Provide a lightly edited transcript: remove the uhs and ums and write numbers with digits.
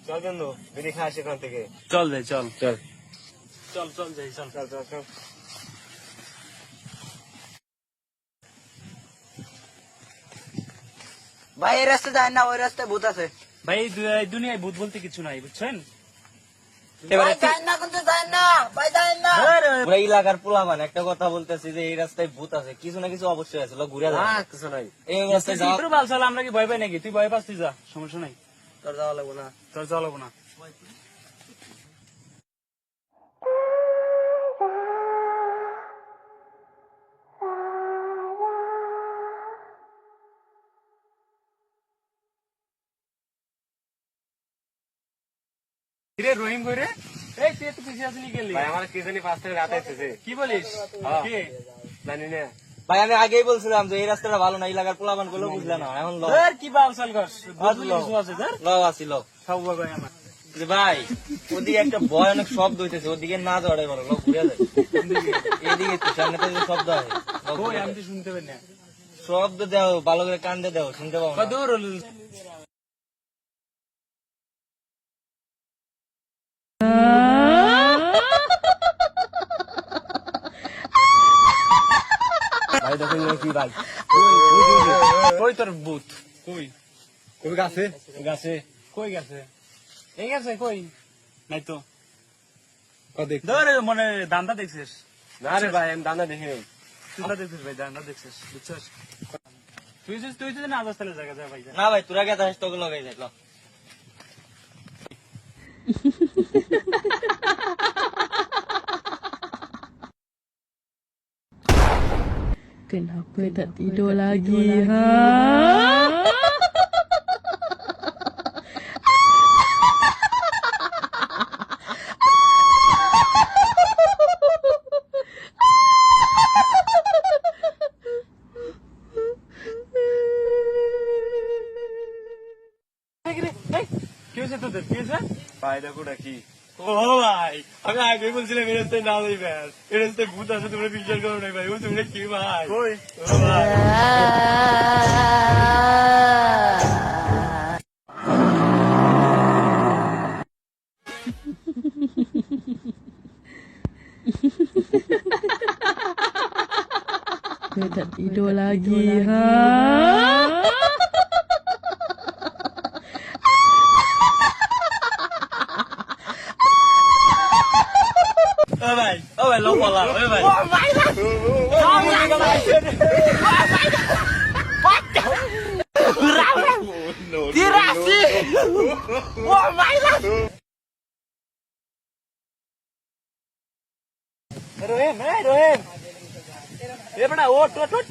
চল বন্ধু বিড়ি খা সেখান থেকে। চল যাই, চল চল চল চল যাই, চল। চল চল চল। ভাই এই রাস্তা যায় না, ওই রাস্তায় ভূত আছে। ভাই এই দুনিয়ায় ভূত বলতে কিছু নাই, বুঝছেন? ভাই যায় না, কিন্তু যায় না, ভাই যায় না। পুরা এলাকার পোলাপান একটা কথা বলতেছি যে এই রাস্তায় ভূত আছে, কিছু না কিছু অবশ্যই আছে, লোক ঘুরে যায়। কিছু নাই, এই রাস্তায় যাওয়া। তুই বল, চল, আমরা কি ভয় পাই নাকি? তুই ভয় পাস, তুই যা, সমস্যা নাই। তোর যাওয়া লাগবে না। তোর যাওয়া লাগবো না। কিরে রহিম কই রে? এই তুই এত পিছিয়ে আসলি গেলি? ভাই আমার কি জানি 5 থেকে রাত আইতেছে। কি বলিস? হ্যাঁ। কে? জানি না ভাই, আমি আগেই বলছিলাম যে এই রাস্তাটা ভালো না, এলাকার পোলাপান গুলো বুঝলে না। এখন ল ধর কি বাল চাল করছ? ভূত বলে কিছু আছে ধর। ল আসি ল। সব ভাই আমার। যে ভাই ওদিকে একটা ভয়ানক শব্দ হইতেছে, ওদিকে না যাওয়াটাই ভালো, লোক ঘুরে যায়। এদিকে তো সামনে তো শব্দ হয়, লোক ওই ঘুরে আমি যায়। তো শুনতে পাই না। শব্দ দাও, ভালো করে কান্দে দাও, শুনতে পাবো না। দূর হলো। ভাই দেখো কি ভাই, কই তোর ভূত? কই? কবি গাছে গাছে? কই গেছে? এই গেছে কই? নাই তো। দেখ। ধর মনে দান্দা দেখছিস? না রে ভাই, আমি দানা দেখি নাই। তুই না দেখছিস ভাই, দান্দা দেখছিস, বুঝছিস? তুই যদি না যাস তাহলে জায়গা যা ভাই, যা। না ভাই, তোরা গেছে তোকে লগাই যাই। ল Kenapa tak tidur lagi, ha? কি হয়েছে তোদের? কি হয়েছে? ভাই দেখো কি। ও ভাই, আমি আগে বলছিলাম এই রাস্তায় না যাইবেন, এই রাস্তায় ভূত আছে, তোমরা বিশ্বাস করো না ভাই। ও তোমরা কি ভাই? কই? ও ভাই, Kenapa tak tidur lagi, ha? ও ভাই লোক বলা, ও ভাই। রহিম, এই রহিম, এ বেটা ওঠ ওঠ ওঠ।